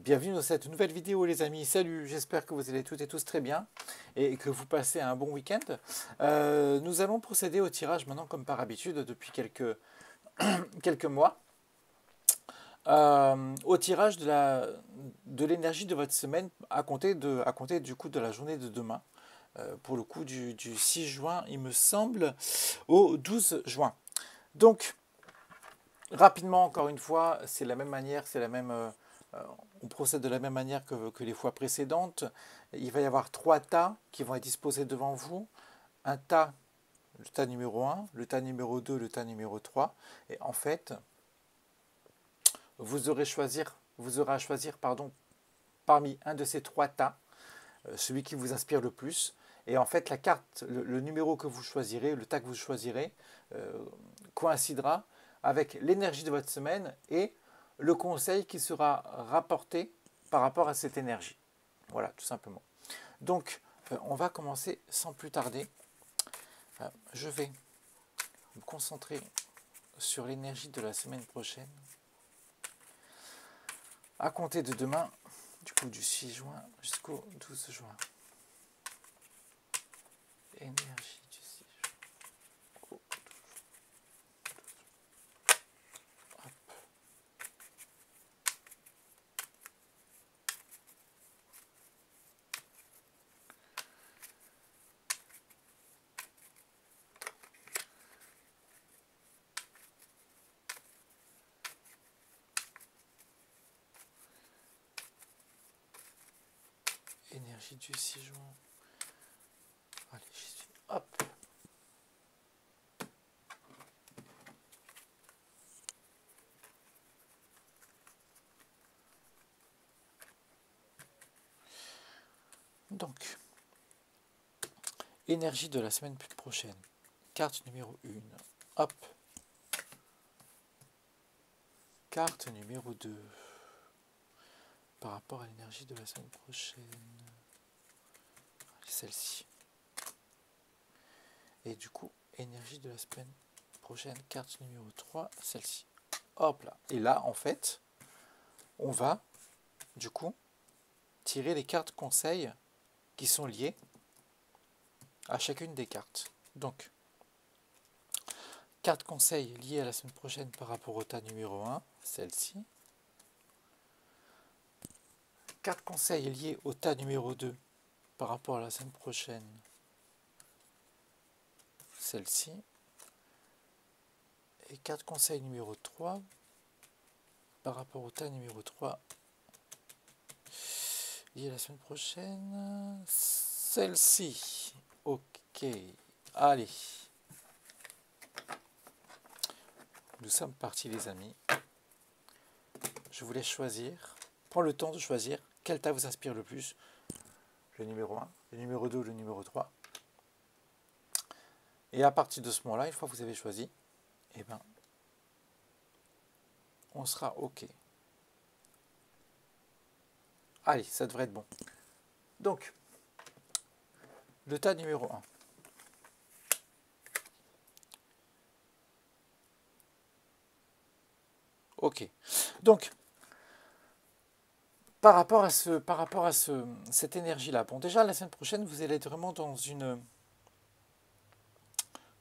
Bienvenue dans cette nouvelle vidéo les amis, salut, j'espère que vous allez toutes et tous très bien et que vous passez un bon week-end. Nous allons procéder au tirage maintenant comme par habitude depuis quelques mois. Au tirage de l'énergie de votre semaine à compter du coup de la journée de demain. Pour le coup du 6 juin il me semble au 12 juin. Donc rapidement encore une fois, c'est la même manière, on procède de la même manière que les fois précédentes. Il va y avoir 3 tas qui vont être disposés devant vous. Un tas, le tas numéro 1, le tas numéro 2, le tas numéro 3. Et en fait, vous aurez à choisir parmi un de ces 3 tas, celui qui vous inspire le plus. Et en fait, la carte, le numéro que vous choisirez, le tas que vous choisirez, coïncidera avec l'énergie de votre semaine et le conseil qui sera rapporté par rapport à cette énergie. Voilà, tout simplement. Donc, on va commencer sans plus tarder. Je vais me concentrer sur l'énergie de la semaine prochaine. À compter de demain, du coup du 6 juin jusqu'au 12 juin. Énergie du 6 juin. Hop. Énergie du 6 juin. Allez, j'y suis. Hop. Donc, énergie de la semaine prochaine. Carte numéro 1. Hop. Carte numéro 2. Par rapport à l'énergie de la semaine prochaine. Celle-ci. Et du coup, énergie de la semaine prochaine, carte numéro 3, celle-ci. Hop là. Et là, en fait, on va, du coup, tirer les cartes conseils qui sont liées à chacune des cartes. Donc, carte conseil liée à la semaine prochaine par rapport au tas numéro 1, celle-ci. Carte conseil liée au tas numéro 2 par rapport à la semaine prochaine, celle-ci. Et carte conseil numéro 3 par rapport au tas numéro 3 lié à la semaine prochaine, celle-ci. Ok, allez. Nous sommes partis les amis. Je vous laisse choisir. Prends le temps de choisir quel tas vous inspire le plus. Le numéro 1, le numéro 2, le numéro 3. Et à partir de ce moment-là, une fois que vous avez choisi, eh ben, on sera OK. Allez, ça devrait être bon. Donc, le tas numéro 1. OK. Donc, par rapport à cette énergie-là, bon, déjà, la semaine prochaine, vous allez être vraiment dans une...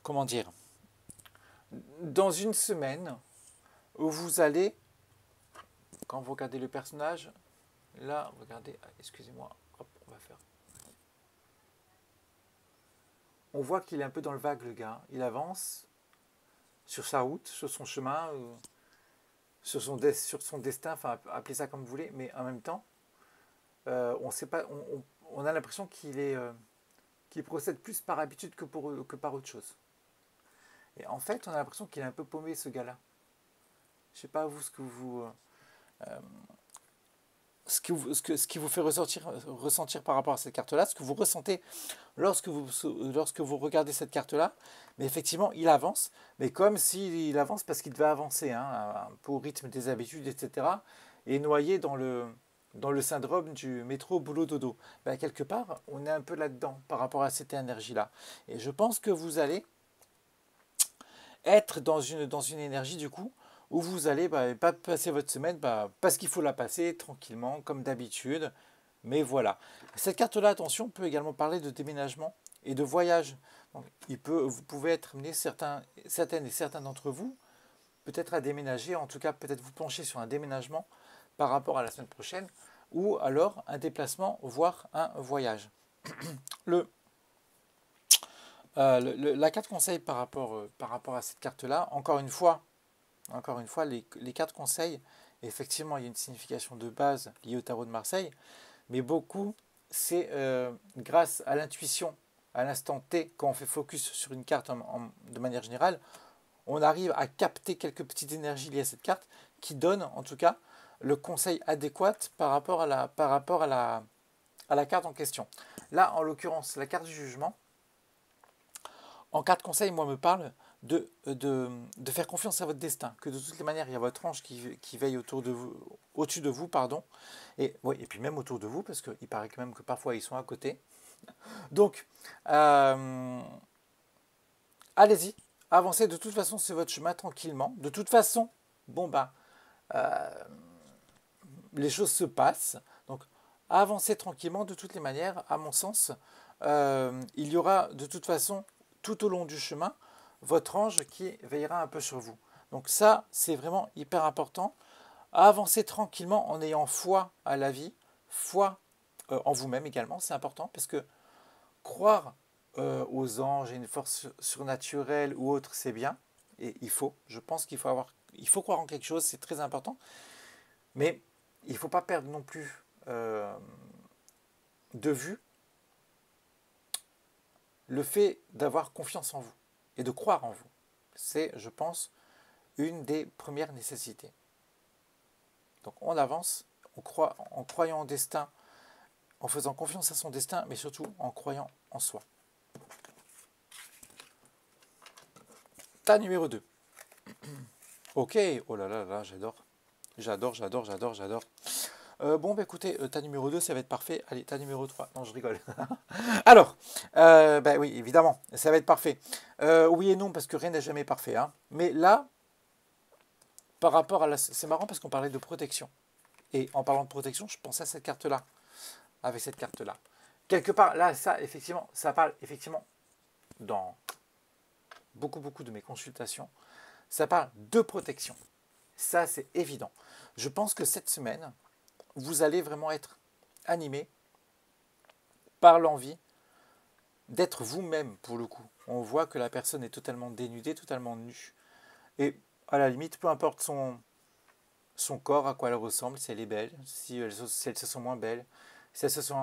Comment dire? Dans une semaine où vous allez, quand vous regardez le personnage, là, regardez, excusez-moi, hop, on va faire. On voit qu'il est un peu dans le vague, le gars. Il avance sur sa route, sur son chemin, sur son destin, enfin, appelez ça comme vous voulez, mais en même temps, on sait pas, on a l'impression qu'il procède plus par habitude que par autre chose. Et en fait, on a l'impression qu'il est un peu paumé, ce gars-là. Je sais pas vous ce qui vous fait ressentir par rapport à cette carte-là, ce que vous ressentez lorsque vous regardez cette carte-là. Mais effectivement, il avance, mais comme s'il avance parce qu'il devait avancer, hein, un peu au rythme des habitudes, etc. Et noyé dans le syndrome du métro boulot dodo. Ben, quelque part, on est un peu là-dedans par rapport à cette énergie-là. Et je pense que vous allez être dans une énergie, du coup, où vous allez pas passer votre semaine parce qu'il faut la passer tranquillement, comme d'habitude. Mais voilà. Cette carte-là, attention, peut également parler de déménagement et de voyage. Donc, vous pouvez être amené, certaines et certains d'entre vous, peut-être à déménager, en tout cas peut-être vous pencher sur un déménagement par rapport à la semaine prochaine, ou alors un déplacement, voire un voyage. Le, la carte conseil par rapport à cette carte-là, encore une fois, les cartes conseils, effectivement, il y a une signification de base liée au tarot de Marseille, mais beaucoup, c'est grâce à l'intuition, à l'instant T, quand on fait focus sur une carte de manière générale, on arrive à capter quelques petites énergies liées à cette carte qui donnent, en tout cas, le conseil adéquat par rapport à la carte en question. Là, en l'occurrence, la carte du jugement, en carte conseil, moi, me parle de faire confiance à votre destin, que de toutes les manières, il y a votre ange qui veille au-dessus de vous, pardon, et puis même autour de vous, parce qu'il paraît quand même que parfois ils sont à côté. Donc, allez-y, avancez de toute façon sur votre chemin tranquillement. De toute façon, les choses se passent. Donc, avancez tranquillement de toutes les manières, à mon sens. Il y aura de toute façon, tout au long du chemin, votre ange qui veillera un peu sur vous. Donc ça, c'est vraiment hyper important. Avancer tranquillement en ayant foi à la vie, foi en vous-même également, c'est important parce que croire aux anges et une force surnaturelle ou autre, c'est bien. Et je pense qu'il faut croire en quelque chose, c'est très important. Mais il ne faut pas perdre non plus de vue le fait d'avoir confiance en vous et de croire en vous. C'est, je pense, une des premières nécessités. Donc on avance, en croyant au destin, en faisant confiance à son destin, mais surtout en croyant en soi. Tas numéro 2. Ok, oh là là là, j'adore. Écoutez, tas numéro 2, ça va être parfait. Allez, tas numéro 3. Non, je rigole. Alors, oui, évidemment, ça va être parfait. Oui et non, parce que rien n'est jamais parfait. Hein. Mais là, par rapport à c'est marrant parce qu'on parlait de protection. Et en parlant de protection, je pensais à cette carte-là. Avec cette carte-là. Quelque part, là, ça parle effectivement dans beaucoup de mes consultations. Ça parle de protection. Ça, c'est évident. Je pense que cette semaine, vous allez vraiment être animé par l'envie d'être vous-même pour le coup. On voit que la personne est totalement dénudée, totalement nue. Et à la limite, peu importe son corps, à quoi elle ressemble, si elle est belle, si elle se sent moins belle, si elle se sent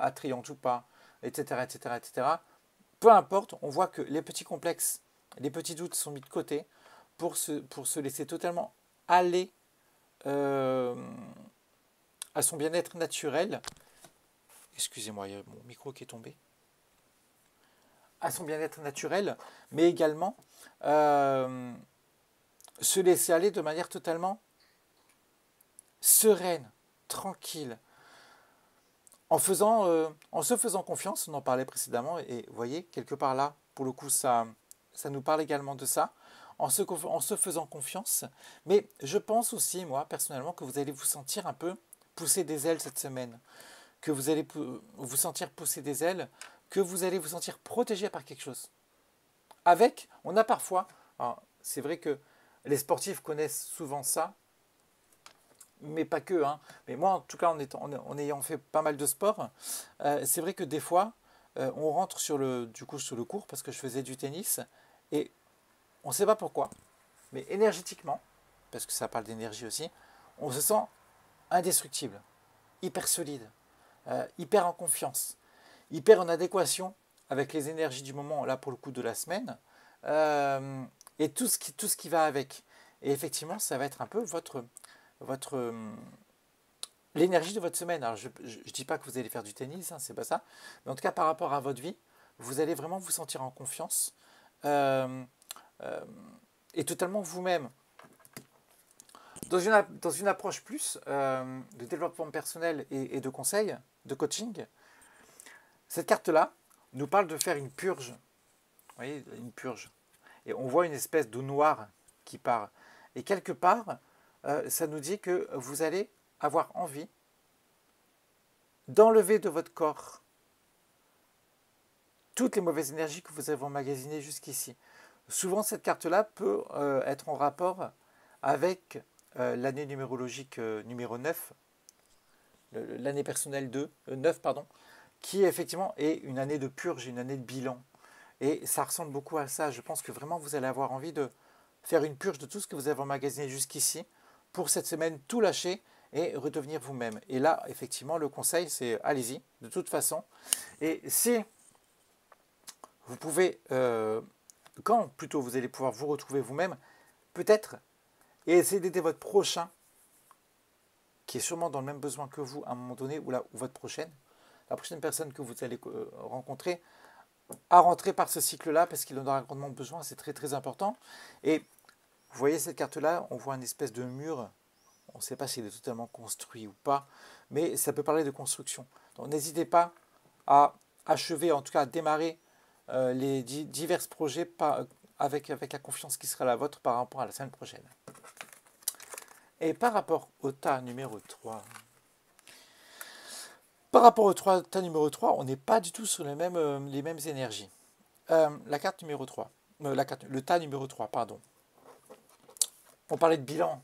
attrayante ou pas, etc., etc., etc. Peu importe, on voit que les petits complexes, les petits doutes sont mis de côté pour se laisser totalement aller à son bien-être naturel. Excusez-moi, il y a mon micro qui est tombé. À son bien-être naturel, mais également se laisser aller de manière totalement sereine, tranquille, en se faisant confiance. On en parlait précédemment, et vous voyez, quelque part là, pour le coup, ça nous parle également de ça, en se faisant confiance. Mais je pense aussi, moi, personnellement, que vous allez vous sentir un peu pousser des ailes cette semaine, que vous allez vous sentir pousser des ailes, que vous allez vous sentir protégé par quelque chose. On a parfois, c'est vrai que les sportifs connaissent souvent ça, mais pas que. Hein. Mais moi, en tout cas, en ayant fait pas mal de sport, c'est vrai que des fois, on rentre sur le court, parce que je faisais du tennis, et on ne sait pas pourquoi, mais énergétiquement, parce que ça parle d'énergie aussi, on se sent indestructible, hyper solide, hyper en confiance, hyper en adéquation avec les énergies du moment, là pour le coup de la semaine, et tout ce qui va avec. Et effectivement, ça va être un peu l'énergie de votre semaine. Alors je ne dis pas que vous allez faire du tennis, hein, c'est pas ça, mais en tout cas par rapport à votre vie, vous allez vraiment vous sentir en confiance et totalement vous-même. Dans une approche plus de développement personnel et de conseil, de coaching, cette carte-là nous parle de faire une purge. Vous voyez, une purge. Et on voit une espèce d'eau noire qui part. Et quelque part, ça nous dit que vous allez avoir envie d'enlever de votre corps toutes les mauvaises énergies que vous avez emmagasinées jusqu'ici. Souvent, cette carte-là peut être en rapport avec l'année numérologique numéro 9, l'année personnelle 9, pardon, qui effectivement est une année de purge, une année de bilan. Et ça ressemble beaucoup à ça. Je pense que vraiment, vous allez avoir envie de faire une purge de tout ce que vous avez emmagasiné jusqu'ici pour cette semaine, tout lâcher et redevenir vous-même. Et là, effectivement, le conseil, c'est allez-y, de toute façon. Et si vous pouvez, quand plutôt vous allez pouvoir vous retrouver vous-même, peut-être, et essayer d'aider votre prochain, qui est sûrement dans le même besoin que vous à un moment donné, ou votre prochaine, la prochaine personne que vous allez rencontrer, à rentrer par ce cycle-là, parce qu'il en aura grandement besoin, c'est très très important. Et vous voyez cette carte-là, on voit une espèce de mur, on ne sait pas s'il est totalement construit ou pas, mais ça peut parler de construction. Donc n'hésitez pas à achever, en tout cas à démarrer les divers projets avec la confiance qui sera la vôtre par rapport à la semaine prochaine. Et par rapport au tas numéro 3, tas numéro 3, on n'est pas du tout sur les mêmes énergies. La carte numéro 3, le tas numéro 3, pardon. On parlait de bilan,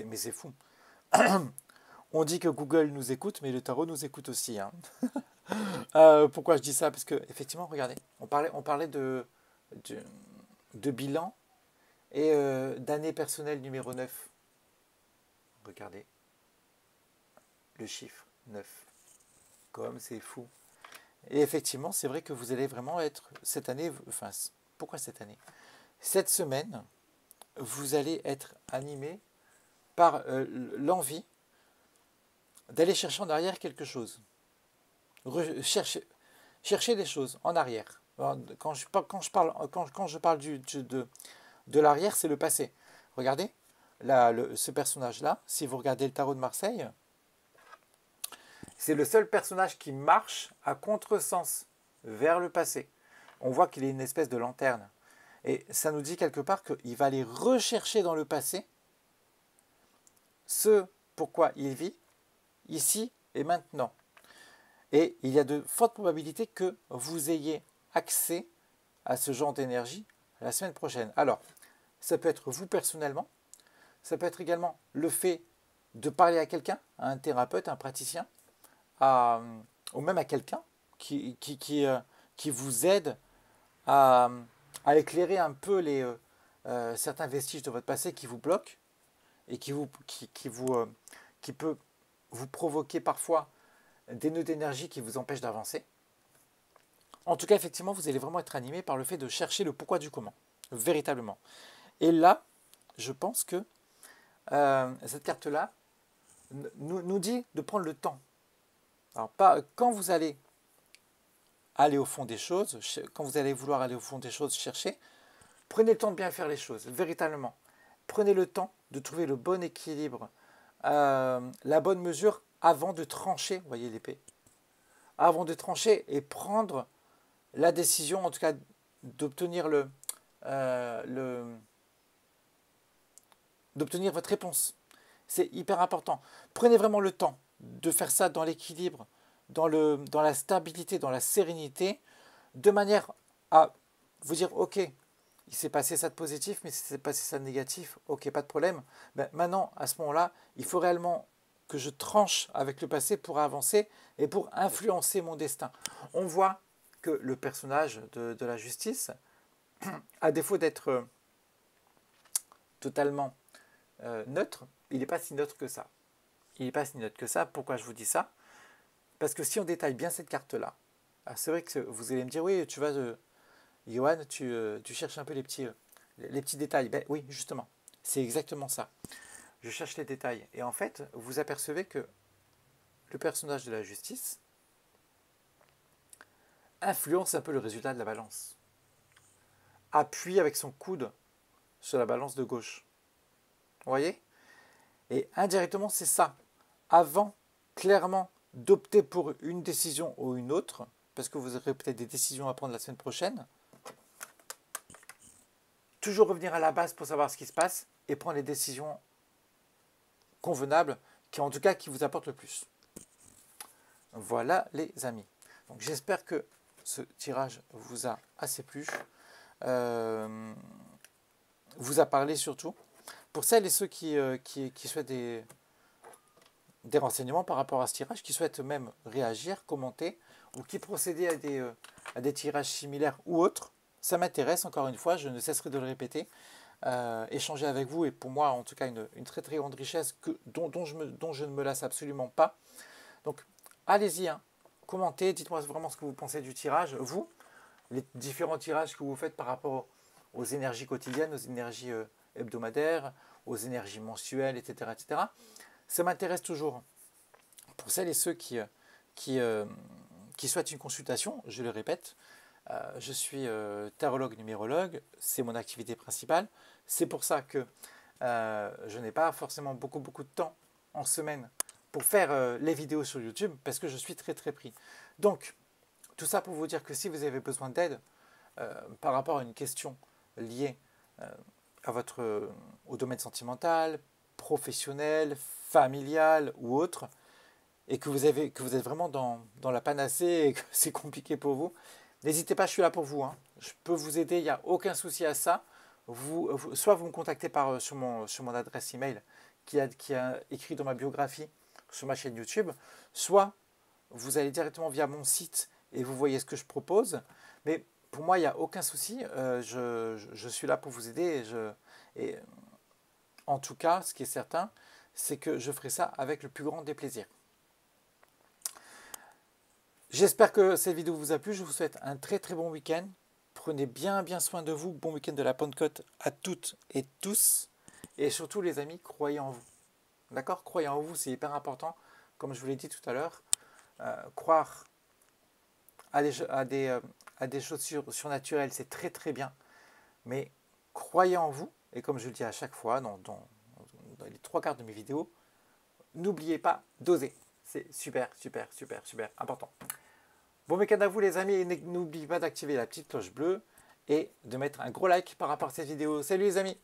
mais c'est fou. On dit que Google nous écoute, mais le tarot nous écoute aussi. Hein. Pourquoi je dis ça? Parce que effectivement, regardez, on parlait de bilan et d'année personnelle numéro 9. Regardez, le chiffre 9. Comme c'est fou. Et effectivement, c'est vrai que vous allez vraiment être, cette année, enfin, pourquoi cette année? Cette semaine, vous allez être animé par l'envie d'aller chercher en arrière quelque chose. Chercher des choses en arrière. Quand je parle de l'arrière, c'est le passé. Regardez, ce personnage-là, si vous regardez le tarot de Marseille, c'est le seul personnage qui marche à contresens vers le passé. On voit qu'il est une espèce de lanterne. Et ça nous dit quelque part qu'il va aller rechercher dans le passé ce pourquoi il vit, ici et maintenant. Et il y a de fortes probabilités que vous ayez accès à ce genre d'énergie la semaine prochaine. Alors, ça peut être vous personnellement, ça peut être également le fait de parler à quelqu'un, à un thérapeute, un praticien, ou même à quelqu'un qui vous aide à éclairer un peu certains vestiges de votre passé qui vous bloquent et qui peut vous provoquer parfois des nœuds d'énergie qui vous empêchent d'avancer. En tout cas, effectivement, vous allez vraiment être animé par le fait de chercher le pourquoi du comment, véritablement. Et là, je pense que cette carte-là nous dit de prendre le temps. Alors, quand vous allez aller au fond des choses, quand vous allez vouloir aller au fond des choses, chercher, prenez le temps de bien faire les choses, véritablement. Prenez le temps de trouver le bon équilibre, la bonne mesure avant de trancher, vous voyez l'épée, avant de trancher et prendre la décision, en tout cas d'obtenir d'obtenir votre réponse. C'est hyper important. Prenez vraiment le temps de faire ça dans l'équilibre, dans la stabilité, dans la sérénité, de manière à vous dire, ok, il s'est passé ça de positif, mais il s'est passé ça de négatif, ok, pas de problème. Ben, maintenant, à ce moment-là, il faut réellement que je tranche avec le passé pour avancer et pour influencer mon destin. On voit que le personnage de la justice, à défaut d'être totalement neutre, il n'est pas si neutre que ça. Il n'est pas si neutre que ça. Pourquoi je vous dis ça? Parce que si on détaille bien cette carte-là, c'est vrai que vous allez me dire, oui, tu vas, Johan, tu cherches un peu les petits détails. Ben oui, justement, c'est exactement ça. Je cherche les détails. Et en fait, vous apercevez que le personnage de la justice influence un peu le résultat de la balance. Appuie avec son coude sur la balance de gauche. Vous voyez? Et indirectement, c'est ça. Avant, clairement, d'opter pour une décision ou une autre, parce que vous aurez peut-être des décisions à prendre la semaine prochaine, toujours revenir à la base pour savoir ce qui se passe, et prendre les décisions convenables, qui en tout cas qui vous apportent le plus. Voilà les amis. Donc j'espère que ce tirage vous a assez plu, vous a parlé surtout. Pour celles et ceux qui souhaitent des renseignements par rapport à ce tirage, qui souhaitent même réagir, commenter, ou qui procédaient à des tirages similaires ou autres, ça m'intéresse, encore une fois, je ne cesserai de le répéter. Échanger avec vous est pour moi en tout cas une très très grande richesse dont je ne me lasse absolument pas. Donc allez-y, hein, commentez, dites-moi vraiment ce que vous pensez du tirage, vous, les différents tirages que vous faites par rapport aux énergies quotidiennes, aux énergies hebdomadaires, aux énergies mensuelles, etc. etc. Ça m'intéresse toujours. Pour celles et ceux qui souhaitent une consultation, je le répète, je suis tarologue numérologue, c'est mon activité principale. C'est pour ça que je n'ai pas forcément beaucoup de temps en semaine pour faire les vidéos sur YouTube, parce que je suis très très pris. Donc, tout ça pour vous dire que si vous avez besoin d'aide par rapport à une question liée au domaine sentimental, professionnel, familial ou autre, et que vous êtes vraiment dans la panacée et que c'est compliqué pour vous, n'hésitez pas, je suis là pour vous. Hein. Je peux vous aider, il n'y a aucun souci à ça. Soit vous me contactez sur mon adresse email qui a écrit dans ma biographie sur ma chaîne YouTube, soit vous allez directement via mon site et vous voyez ce que je propose. Mais pour moi, il n'y a aucun souci. Je suis là pour vous aider. Et en tout cas, ce qui est certain, c'est que je ferai ça avec le plus grand des plaisirs. J'espère que cette vidéo vous a plu. Je vous souhaite un très très bon week-end. Prenez bien soin de vous. Bon week-end de la Pentecôte à toutes et tous. Et surtout les amis, croyez en vous. D'accord? Croyez en vous, c'est hyper important. Comme je vous l'ai dit tout à l'heure, croire à des choses surnaturelles, c'est très très bien. Mais croyez en vous. Et comme je le dis à chaque fois dans les 3/4 de mes vidéos, n'oubliez pas d'oser. C'est super important. Bon week-end à vous les amis, et n'oubliez pas d'activer la petite cloche bleue et de mettre un gros like par rapport à cette vidéo. Salut les amis!